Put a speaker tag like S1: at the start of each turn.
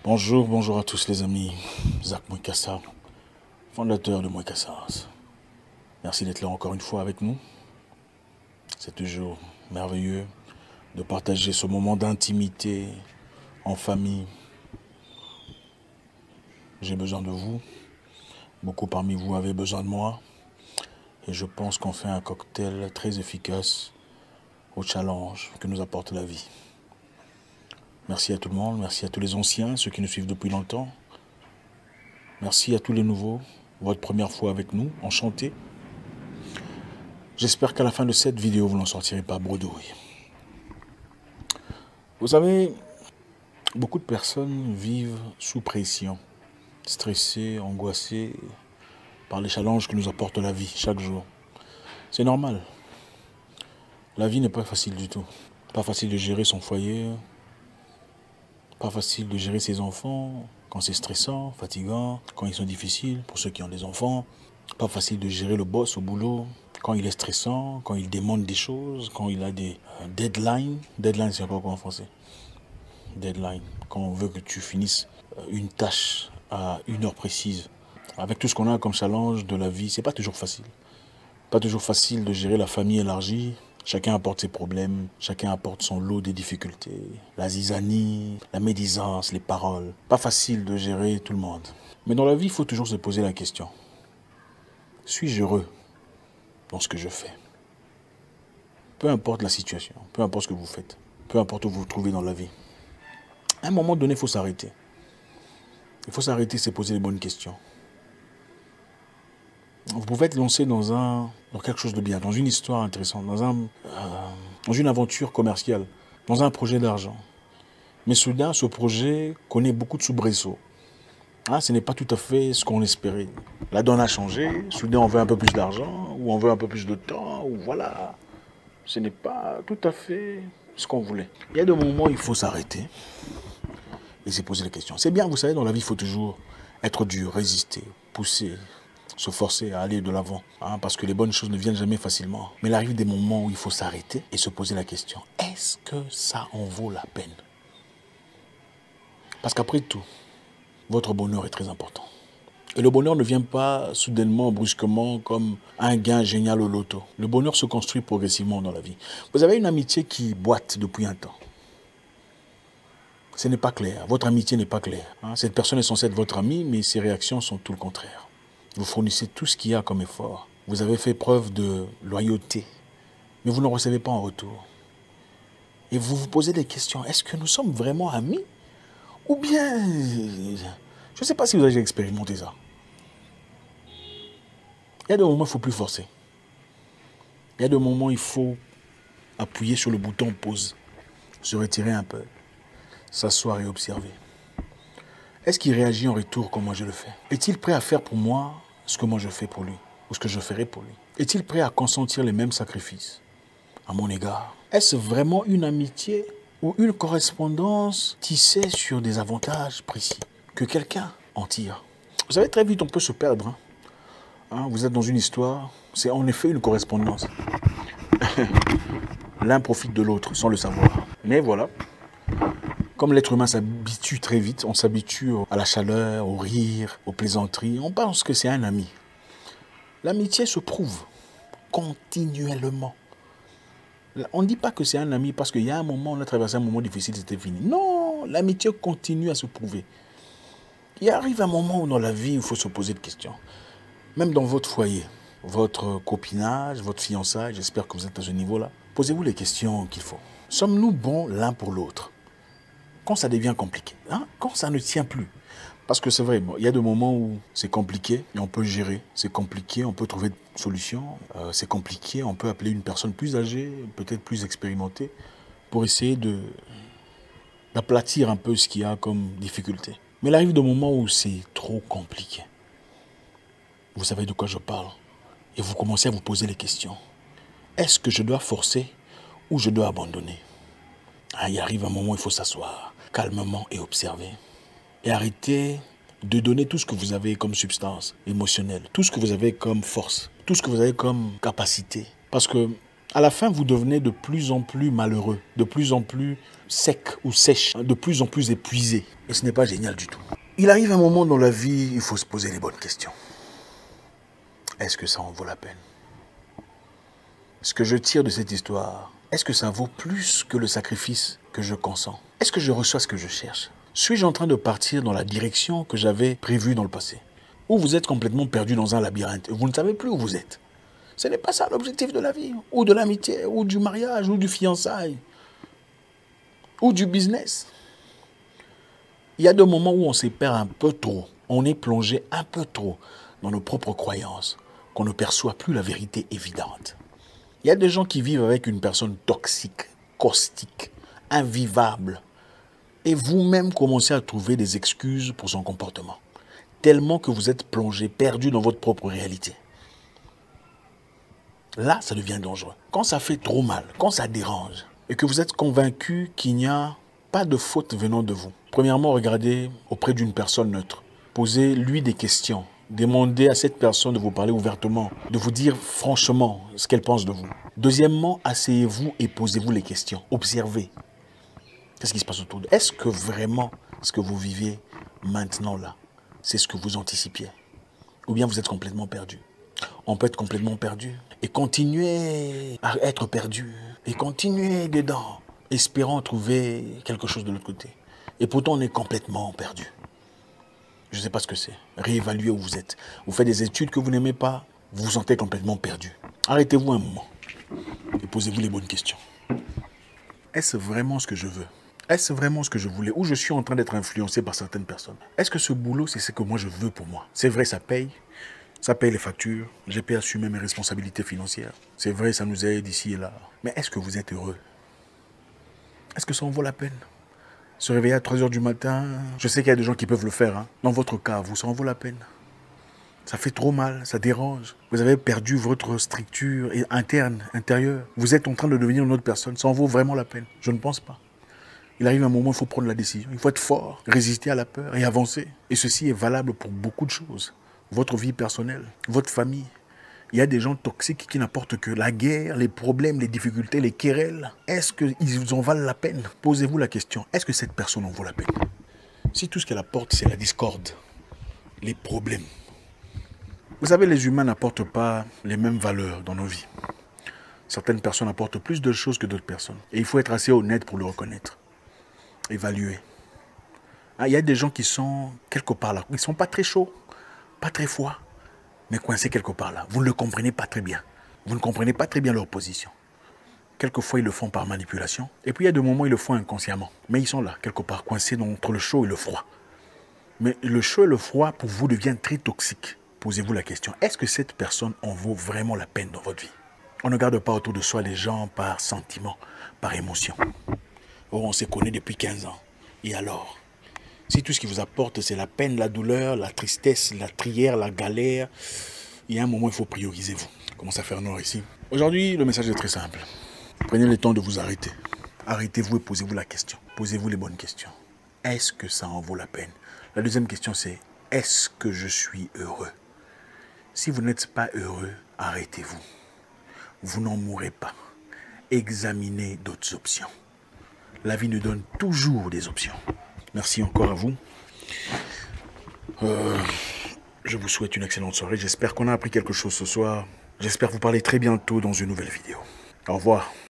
S1: Bonjour, bonjour à tous les amis. Zach Mwekassa, fondateur de Mwekassas. Merci d'être là encore une fois avec nous. C'est toujours merveilleux de partager ce moment d'intimité en famille. J'ai besoin de vous. Beaucoup parmi vous avez besoin de moi. Et je pense qu'on fait un cocktail très efficace au challenge que nous apporte la vie. Merci à tout le monde, merci à tous les anciens, ceux qui nous suivent depuis longtemps. Merci à tous les nouveaux, votre première fois avec nous, enchanté. J'espère qu'à la fin de cette vidéo, vous n'en sortirez pas bredouille. Vous savez, beaucoup de personnes vivent sous pression, stressées, angoissées par les challenges que nous apporte la vie chaque jour. C'est normal. La vie n'est pas facile du tout. Pas facile de gérer son foyer, pas facile de gérer ses enfants quand c'est stressant, fatigant, quand ils sont difficiles pour ceux qui ont des enfants. Pas facile de gérer le boss au boulot quand il est stressant, quand il demande des choses, quand il a des deadlines. Deadline, c'est encore quoi en français? Deadline, quand on veut que tu finisses une tâche à une heure précise. Avec tout ce qu'on a comme challenge de la vie, c'est pas toujours facile. Pas toujours facile de gérer la famille élargie. Chacun apporte ses problèmes, chacun apporte son lot des difficultés. La zizanie, la médisance, les paroles. Pas facile de gérer tout le monde. Mais dans la vie, il faut toujours se poser la question. Suis-je heureux dans ce que je fais? Peu importe la situation, peu importe ce que vous faites, peu importe où vous vous trouvez dans la vie. À un moment donné, il faut s'arrêter. Il faut s'arrêter et se poser les bonnes questions. Vous pouvez être lancé dans quelque chose de bien, dans une histoire intéressante, dans une aventure commerciale, dans un projet d'argent. Mais soudain, ce projet connaît beaucoup de soubresauts. Ce n'est pas tout à fait ce qu'on espérait. La donne a changé, soudain on veut un peu plus d'argent, ou on veut un peu plus de temps, ou voilà. Ce n'est pas tout à fait ce qu'on voulait. Il y a des moments où il faut s'arrêter et se poser les questions. C'est bien, vous savez, dans la vie, il faut toujours être dur, résister, pousser, se forcer à aller de l'avant. Parce que les bonnes choses ne viennent jamais facilement. Mais il arrive des moments où il faut s'arrêter et se poser la question. Est-ce que ça en vaut la peine? Parce qu'après tout, votre bonheur est très important. Et le bonheur ne vient pas soudainement, brusquement, comme un gain génial au loto. Le bonheur se construit progressivement dans la vie. Vous avez une amitié qui boite depuis un temps. Ce n'est pas clair. Votre amitié n'est pas claire. Cette personne est censée être votre amie, mais ses réactions sont tout le contraire. Vous fournissez tout ce qu'il y a comme effort. Vous avez fait preuve de loyauté, mais vous ne recevez pas en retour. Et vous vous posez des questions. Est-ce que nous sommes vraiment amis? Ou bien, je ne sais pas si vous avez expérimenté ça. Il y a des moments où il ne faut plus forcer. Il y a des moments où il faut appuyer sur le bouton pause, se retirer un peu, s'asseoir et observer. Est-ce qu'il réagit en retour comme moi je le fais? Est-il prêt à faire pour moi ce que moi je fais pour lui? Ou ce que je ferai pour lui? Est-il prêt à consentir les mêmes sacrifices à mon égard? Est-ce vraiment une amitié ou une correspondance tissée sur des avantages précis que quelqu'un en tire? Vous savez, très vite on peut se perdre. Vous êtes dans une histoire, c'est en effet une correspondance. L'un profite de l'autre sans le savoir. Mais voilà, comme l'être humain s'habitue très vite, on s'habitue à la chaleur, au rire, aux plaisanteries, on pense que c'est un ami. L'amitié se prouve continuellement. On ne dit pas que c'est un ami parce qu'il y a un moment, on a traversé un moment difficile, c'était fini. Non, l'amitié continue à se prouver. Il arrive un moment où dans la vie, il faut se poser des questions. Même dans votre foyer, votre copinage, votre fiançailles, j'espère que vous êtes à ce niveau-là. Posez-vous les questions qu'il faut. Sommes-nous bons l'un pour l'autre? Quand ça devient compliqué, quand ça ne tient plus. Parce que c'est vrai, il y a des moments où c'est compliqué et on peut gérer. C'est compliqué, on peut trouver des solutions. C'est compliqué, on peut appeler une personne plus âgée, peut-être plus expérimentée, pour essayer d'aplatir un peu ce qu'il y a comme difficulté. Mais il arrive des moments où c'est trop compliqué. Vous savez de quoi je parle. Et vous commencez à vous poser les questions. Est-ce que je dois forcer ou je dois abandonner? Il arrive un moment où il faut s'asseoir calmement et observer. Et arrêter de donner tout ce que vous avez comme substance émotionnelle, tout ce que vous avez comme force, tout ce que vous avez comme capacité. Parce que À la fin, vous devenez de plus en plus malheureux, de plus en plus sec ou sèche, de plus en plus épuisé. Et ce n'est pas génial du tout. Il arrive un moment dans la vie, il faut se poser les bonnes questions. Est-ce que ça en vaut la peine? Ce que je tire de cette histoire, est-ce que ça vaut plus que le sacrifice que je consens? Est-ce que je reçois ce que je cherche? Suis-je en train de partir dans la direction que j'avais prévue dans le passé? Ou vous êtes complètement perdu dans un labyrinthe, vous ne savez plus où vous êtes. Ce n'est pas ça l'objectif de la vie, ou de l'amitié, ou du mariage, ou du fiançailles, ou du business. Il y a des moments où on se perd un peu trop, on est plongé un peu trop dans nos propres croyances, qu'on ne perçoit plus la vérité évidente. Il y a des gens qui vivent avec une personne toxique, caustique, invivable, et vous-même commencez à trouver des excuses pour son comportement, tellement que vous êtes plongé, perdu dans votre propre réalité. Là, ça devient dangereux. Quand ça fait trop mal, quand ça dérange, et que vous êtes convaincu qu'il n'y a pas de faute venant de vous. Premièrement, regardez auprès d'une personne neutre. Posez-lui des questions. Demandez à cette personne de vous parler ouvertement, de vous dire franchement ce qu'elle pense de vous. Deuxièmement, asseyez-vous et posez-vous les questions. Observez. Qu'est-ce qui se passe autour de vous? Est-ce que vraiment ce que vous vivez maintenant là, c'est ce que vous anticipiez? Ou bien vous êtes complètement perdu? On peut être complètement perdu et continuer à être perdu et continuer dedans, espérant trouver quelque chose de l'autre côté. Et pourtant, on est complètement perdu. Je ne sais pas ce que c'est. Réévaluez où vous êtes. Vous faites des études que vous n'aimez pas, vous vous sentez complètement perdu. Arrêtez-vous un moment et posez-vous les bonnes questions. Est-ce vraiment ce que je veux? Est-ce vraiment ce que je voulais? Ou je suis en train d'être influencé par certaines personnes? Est-ce que ce boulot, c'est ce que moi je veux pour moi? C'est vrai, ça paye. Ça paye les factures. J'ai pu assumer mes responsabilités financières. C'est vrai, ça nous aide ici et là. Mais est-ce que vous êtes heureux? Est-ce que ça en vaut la peine? Se réveiller à 3 heures du matin, je sais qu'il y a des gens qui peuvent le faire. Hein. Dans votre cas, vous, ça en vaut la peine? Ça fait trop mal, ça dérange. Vous avez perdu votre structure interne, intérieure. Vous êtes en train de devenir une autre personne. Ça en vaut vraiment la peine? Je ne pense pas. Il arrive un moment où il faut prendre la décision. Il faut être fort, résister à la peur et avancer. Et ceci est valable pour beaucoup de choses. Votre vie personnelle, votre famille. Il y a des gens toxiques qui n'apportent que la guerre, les problèmes, les difficultés, les querelles. Est-ce qu'ils en valent la peine? Posez-vous la question. Est-ce que cette personne en vaut la peine? Si tout ce qu'elle apporte, c'est la discorde, les problèmes. Vous savez, les humains n'apportent pas les mêmes valeurs dans nos vies. Certaines personnes apportent plus de choses que d'autres personnes. Et il faut être assez honnête pour le reconnaître. Évaluer. Ah, il y a des gens qui sont quelque part là. Ils ne sont pas très chauds, pas très froids, mais coincés quelque part là. Vous ne le comprenez pas très bien. Vous ne comprenez pas très bien leur position. Quelquefois, ils le font par manipulation. Et puis, il y a des moments, ils le font inconsciemment. Mais ils sont là, quelque part, coincés entre le chaud et le froid. Mais le chaud et le froid, pour vous, devient très toxique. Posez-vous la question, est-ce que cette personne en vaut vraiment la peine dans votre vie? On ne garde pas autour de soi les gens par sentiment, par émotion. Oh, on se connaît depuis 15 ans. Et alors? Si tout ce qui vous apporte, c'est la peine, la douleur, la tristesse, la trière, la galère, il y a un moment, il faut prioriser vous. Commence à faire noir ici. Aujourd'hui, le message est très simple. Prenez le temps de vous arrêter. Arrêtez-vous et posez-vous la question. Posez-vous les bonnes questions. Est-ce que ça en vaut la peine? La deuxième question, c'est est-ce que je suis heureux? Si vous n'êtes pas heureux, arrêtez-vous. Vous n'en mourrez pas. Examinez d'autres options. La vie nous donne toujours des options. Merci encore à vous. Je vous souhaite une excellente soirée. J'espère qu'on a appris quelque chose ce soir. J'espère vous parler très bientôt dans une nouvelle vidéo. Au revoir.